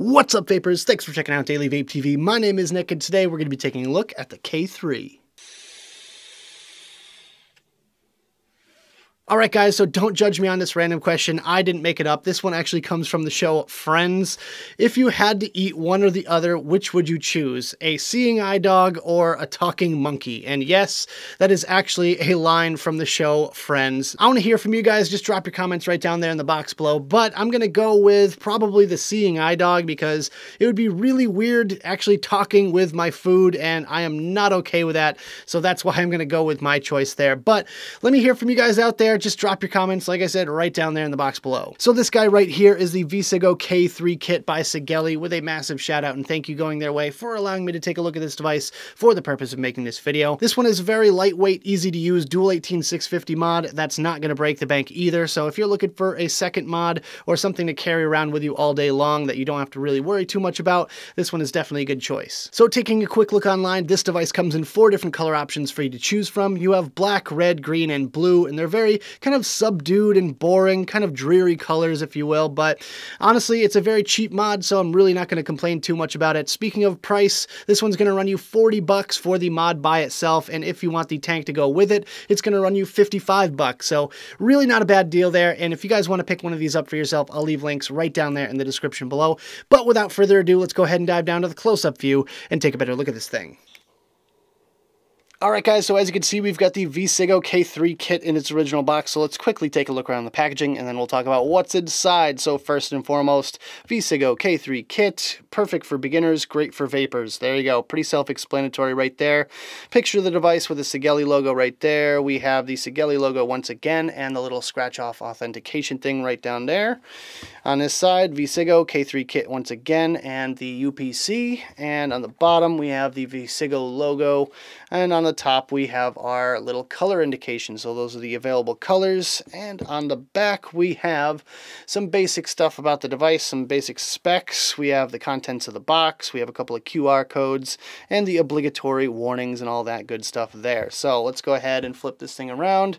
What's up, vapors? Thanks for checking out Daily Vape TV. My name is Nick, and today we're going to be taking a look at the K3. Alright guys, so don't judge me on this random question. I didn't make it up. This one actually comes from the show Friends. If you had to eat one or the other, which would you choose? A seeing eye dog or a talking monkey? And yes, that is actually a line from the show Friends. I want to hear from you guys. Just drop your comments right down there in the box below. But I'm going to go with probably the seeing eye dog because it would be really weird actually talking with my food, and I am not okay with that. So that's why I'm going to go with my choice there. But let me hear from you guys out there. Just drop your comments, like I said, right down there in the box below. So this guy right here is the Vcigo K3 kit by Sigelei, with a massive shout out and thank you going their way for allowing me to take a look at this device for the purpose of making this video. This one is very lightweight, easy to use, dual 18650 mod. That's not going to break the bank either. So if you're looking for a second mod or something to carry around with you all day long that you don't have to really worry too much about, this one is definitely a good choice. So taking a quick look online, this device comes in 4 different color options for you to choose from. You have black, red, green, and blue, and they're very kind of subdued and boring, kind of dreary colors, if you will, but honestly, it's a very cheap mod, so I'm really not going to complain too much about it. Speaking of price, this one's going to run you 40 bucks for the mod by itself, and if you want the tank to go with it, it's going to run you 55 bucks, so really not a bad deal there. And if you guys want to pick one of these up for yourself, I'll leave links right down there in the description below. But without further ado, let's go ahead and dive down to the close-up view and take a better look at this thing. Alright guys, so as you can see, we've got the Vcigo K3 kit in its original box, so let's quickly take a look around the packaging and then we'll talk about what's inside. So first and foremost, Vcigo K3 kit, perfect for beginners, great for vapors. There you go, pretty self-explanatory right there. Picture of the device with the Sigelei logo right there. We have the Sigelei logo once again and the little scratch-off authentication thing right down there. On this side, Vcigo K3 kit once again and the UPC, and on the bottom we have the Vcigo logo, and on the top we have our little color indication, so those are the available colors. And on the back we have some basic stuff about the device, some basic specs. We have the contents of the box, we have a couple of QR codes, and the obligatory warnings and all that good stuff there. So let's go ahead and flip this thing around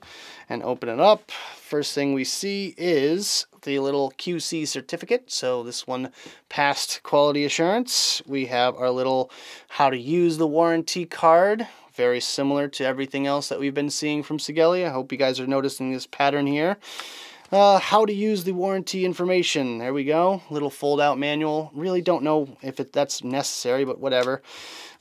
and open it up. First thing we see is the little QC certificate, so this one passed quality assurance. We have our little how to use the warranty card, very similar to everything else that we've been seeing from Sigelei. I hope you guys are noticing this pattern here. How to use the warranty information. There we go. Little fold-out manual. Really don't know if that's necessary, but whatever.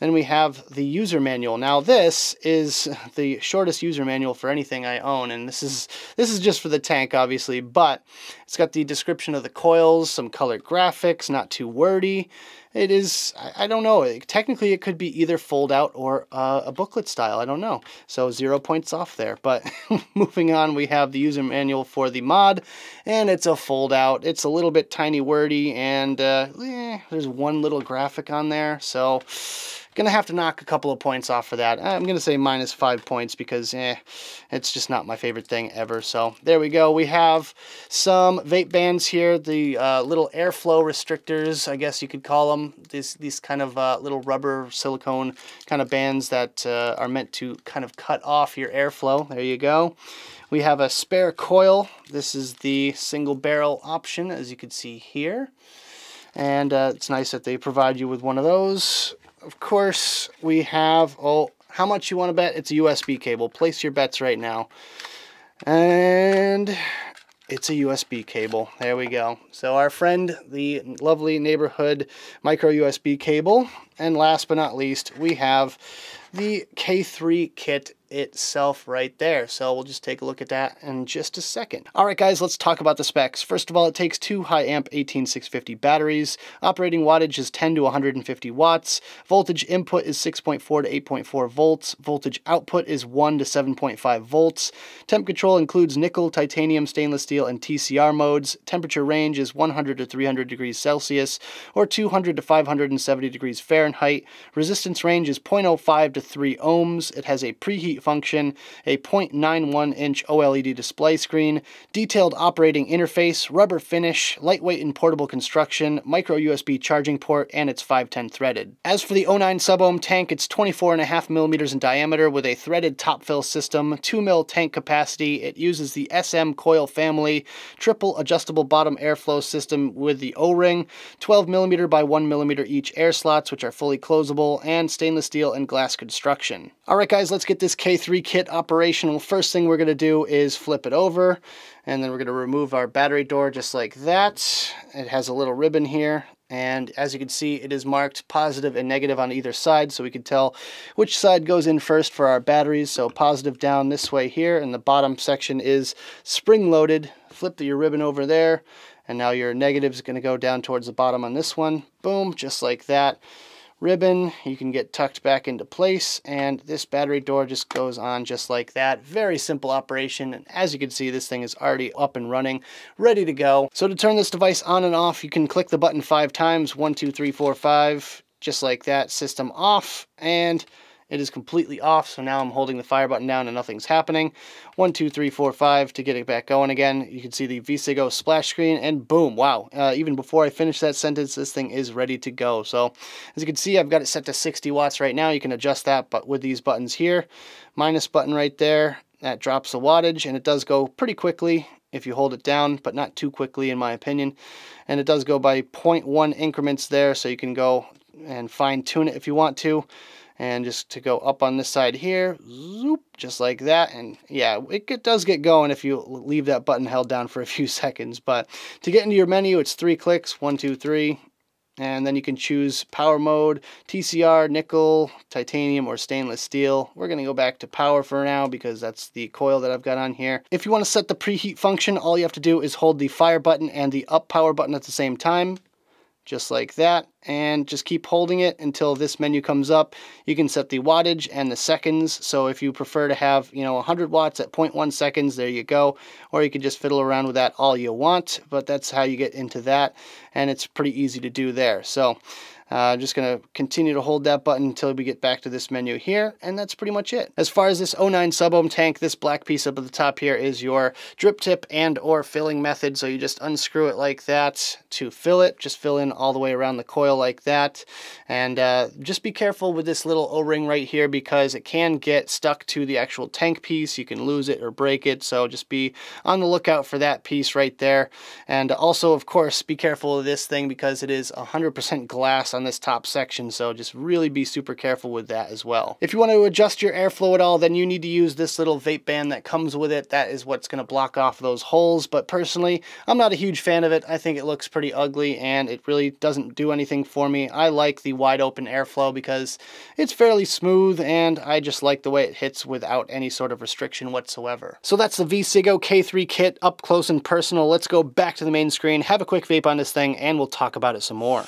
Then we have the user manual. Now this is the shortest user manual for anything I own, and this is just for the tank, obviously, but it's got the description of the coils, some colored graphics, not too wordy. It is, I don't know, technically it could be either fold out or a booklet style, I don't know. So 0 points off there. But moving on, we have the user manual for the mod, and it's a fold out. It's a little bit tiny wordy, and there's one little graphic on there, so gonna have to knock a couple of points off for that. I'm gonna say -5 points because it's just not my favorite thing ever. So there we go. We have some vape bands here, the little airflow restrictors, I guess you could call them. These kind of little rubber silicone kind of bands that are meant to kind of cut off your airflow. There you go. We have a spare coil. This is the single barrel option, as you can see here. And it's nice that they provide you with one of those. Of course, we have, how much you want to bet? It's a USB cable. Place your bets right now. And it's a USB cable. There we go. So our friend, the lovely neighborhood micro USB cable. And last but not least, we have the K3 kit itself right there. So we'll just take a look at that in just a second. Alright guys, let's talk about the specs. First of all, it takes 2 high amp 18650 batteries. Operating wattage is 10 to 150 watts. Voltage input is 6.4 to 8.4 volts. Voltage output is 1 to 7.5 volts. Temp control includes nickel, titanium, stainless steel, and TCR modes. Temperature range is 100 to 300 degrees Celsius or 200 to 570 degrees Fahrenheit. Fahrenheit. Resistance range is 0.05 to 3 ohms. It has a preheat function, a 0.91-inch OLED display screen, detailed operating interface, rubber finish, lightweight and portable construction, micro USB charging port, and it's 510 threaded. As for the 09 sub-ohm tank, it's 24.5 millimeters in diameter with a threaded top fill system, 2 mil tank capacity. It uses the SM coil family, triple adjustable bottom airflow system with the O-ring, 12 millimeter by 1 millimeter each air slots, which are fully closable, and stainless steel and glass construction. Alright guys, let's get this K3 kit operational. First thing we're going to do is flip it over, and then we're going to remove our battery door just like that. It has a little ribbon here, and as you can see, it is marked positive and negative on either side, so we can tell which side goes in first for our batteries. So positive down this way here, and the bottom section is spring-loaded. Flip your ribbon over there, and now your negative is going to go down towards the bottom on this one. Boom, just like that. Ribbon, you can get tucked back into place, and this battery door just goes on just like that. Very simple operation, and as you can see, this thing is already up and running, ready to go. So to turn this device on and off, you can click the button 5 times, 1, 2, 3, 4, 5, just like that. System off, and it is completely off. So now I'm holding the fire button down and nothing's happening. 1, 2, 3, 4, 5 to get it back going again. You can see the Vcigo splash screen, and boom, wow. Even before I finish that sentence, this thing is ready to go. So as you can see, I've got it set to 60 watts right now. You can adjust that, but with these buttons here, minus button right there, that drops the wattage, and it does go pretty quickly if you hold it down, but not too quickly in my opinion. And it does go by 0.1 increments there, so you can go and fine tune it if you want to. And just to go up on this side here, zoop, just like that. And yeah, it does get going if you leave that button held down for a few seconds. But to get into your menu, it's 3 clicks, 1, 2, 3. And then you can choose power mode, TCR, nickel, titanium, or stainless steel. We're going to go back to power for now because that's the coil that I've got on here. If you want to set the preheat function, all you have to do is hold the fire button and the up power button at the same time. Just like that, and just keep holding it until this menu comes up. You can set the wattage and the seconds, so if you prefer to have 100 watts at 0.1 seconds, there you go, or you can just fiddle around with that all you want, but that's how you get into that, and it's pretty easy to do there. So just going to continue to hold that button until we get back to this menu here, and that's pretty much it. As far as this 09 sub-ohm tank, this black piece up at the top here is your drip tip and or filling method, so you just unscrew it like that to fill it. Just fill in all the way around the coil like that, and just be careful with this little O-ring right here because it can get stuck to the actual tank piece. You can lose it or break it, so just be on the lookout for that piece right there. And also, of course, be careful of this thing because it is 100% glass on this top section, so just really be super careful with that as well. If you want to adjust your airflow at all, then you need to use this little vape band that comes with it. That is what's going to block off those holes, but personally, I'm not a huge fan of it. I think it looks pretty ugly, and it really doesn't do anything for me. I like the wide open airflow because it's fairly smooth, and I just like the way it hits without any sort of restriction whatsoever. So that's the Vcigo K3 kit up close and personal. Let's go back to the main screen, have a quick vape on this thing, and we'll talk about it some more.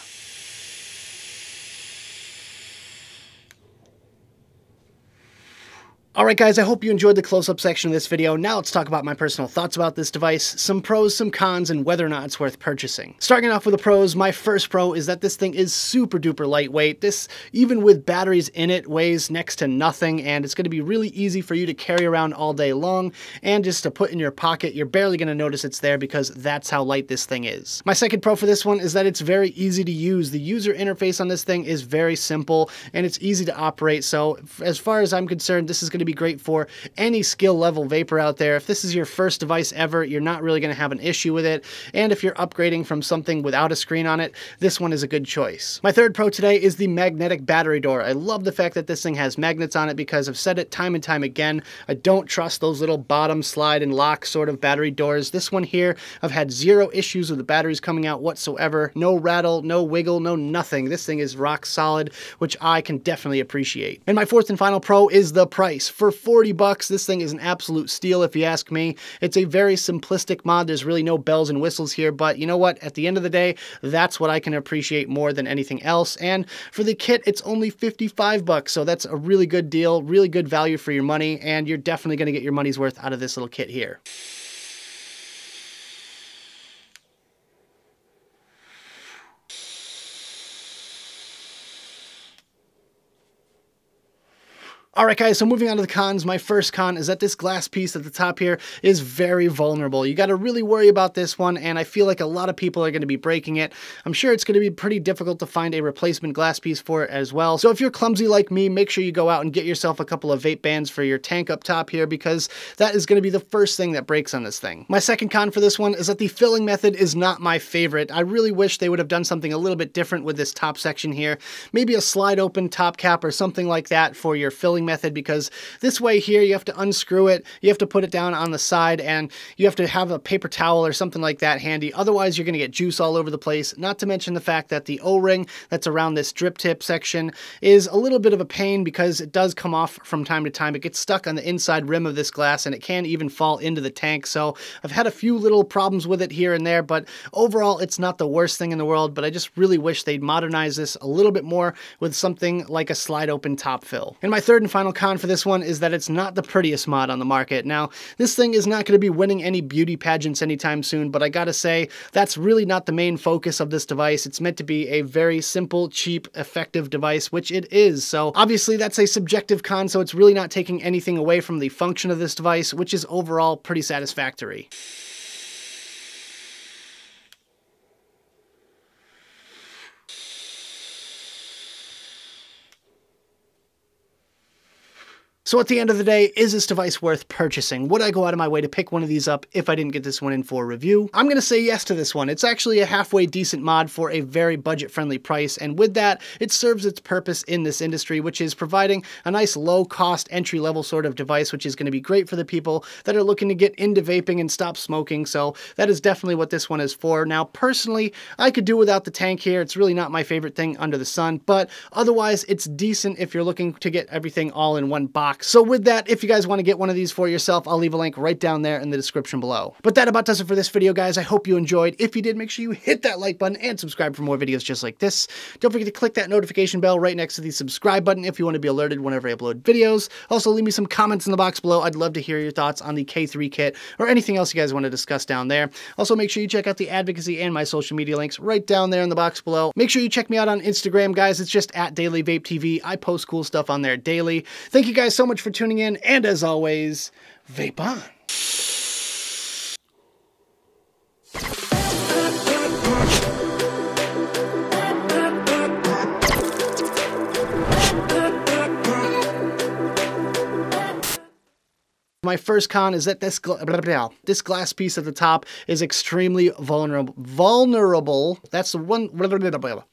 Alright guys, I hope you enjoyed the close-up section of this video. Now let's talk about my personal thoughts about this device, some pros, some cons, and whether or not it's worth purchasing. Starting off with the pros, my first pro is that this thing is super duper lightweight. This, even with batteries in it, weighs next to nothing, and it's going to be really easy for you to carry around all day long, and just to put in your pocket. You're barely going to notice it's there because that's how light this thing is. My second pro for this one is that it's very easy to use. The user interface on this thing is very simple, and it's easy to operate, so as far as I'm concerned, this is going to be great for any skill level vapor out there. If this is your first device ever, you're not really going to have an issue with it, and if you're upgrading from something without a screen on it, this one is a good choice. My third pro today is the magnetic battery door. I love the fact that this thing has magnets on it because I've said it time and time again, I don't trust those little bottom slide and lock sort of battery doors. This one here, I've had zero issues with the batteries coming out whatsoever. No rattle, no wiggle, no nothing. This thing is rock solid, which I can definitely appreciate. And my fourth and final pro is the price. For 40 bucks, this thing is an absolute steal if you ask me. It's a very simplistic mod. There's really no bells and whistles here, but you know what? At the end of the day, that's what I can appreciate more than anything else. And for the kit, it's only 55 bucks, so that's a really good deal, really good value for your money, and you're definitely going to get your money's worth out of this little kit here. All right, guys, so moving on to the cons. My first con is that this glass piece at the top here is very vulnerable. You got to really worry about this one, and I feel like a lot of people are going to be breaking it. I'm sure it's going to be pretty difficult to find a replacement glass piece for it as well. So if you're clumsy like me, make sure you go out and get yourself a couple of vape bands for your tank up top here, because that is going to be the first thing that breaks on this thing. My second con for this one is that the filling method is not my favorite. I really wish they would have done something a little bit different with this top section here. Maybe a slide open top cap or something like that for your filling method, because this way here you have to unscrew it, you have to put it down on the side, and you have to have a paper towel or something like that handy. Otherwise you're going to get juice all over the place, not to mention the fact that the O-ring that's around this drip tip section is a little bit of a pain because it does come off from time to time. It gets stuck on the inside rim of this glass and it can even fall into the tank. So I've had a few little problems with it here and there, but overall it's not the worst thing in the world. But I just really wish they'd modernize this a little bit more with something like a slide open top fill. And my third and final con for this one is that it's not the prettiest mod on the market. Now, this thing is not going to be winning any beauty pageants anytime soon, but I gotta say, that's really not the main focus of this device. It's meant to be a very simple, cheap, effective device, which it is. So obviously that's a subjective con, so it's really not taking anything away from the function of this device, which is overall pretty satisfactory. So at the end of the day, is this device worth purchasing? Would I go out of my way to pick one of these up if I didn't get this one in for review? I'm going to say yes to this one. It's actually a halfway decent mod for a very budget-friendly price, and with that, it serves its purpose in this industry, which is providing a nice low-cost, entry-level sort of device, which is going to be great for the people that are looking to get into vaping and stop smoking, so that is definitely what this one is for. Now, personally, I could do without the tank here. It's really not my favorite thing under the sun, but otherwise, it's decent if you're looking to get everything all in one box. So with that, if you guys want to get one of these for yourself, I'll leave a link right down there in the description below. But that about does it for this video, guys. I hope you enjoyed. If you did, make sure you hit that like button and subscribe for more videos just like this. Don't forget to click that notification bell right next to the subscribe button if you want to be alerted whenever I upload videos. Also, leave me some comments in the box below. I'd love to hear your thoughts on the K3 kit or anything else you guys want to discuss down there. Also, make sure you check out the advocacy and my social media links right down there in the box below. Make sure you check me out on Instagram, guys. It's just at Daily Vape TV. I post cool stuff on there daily. Thank you guys so much for tuning in, and as always, vape on. My first con is that this glass piece at the top is extremely vulnerable. That's the one.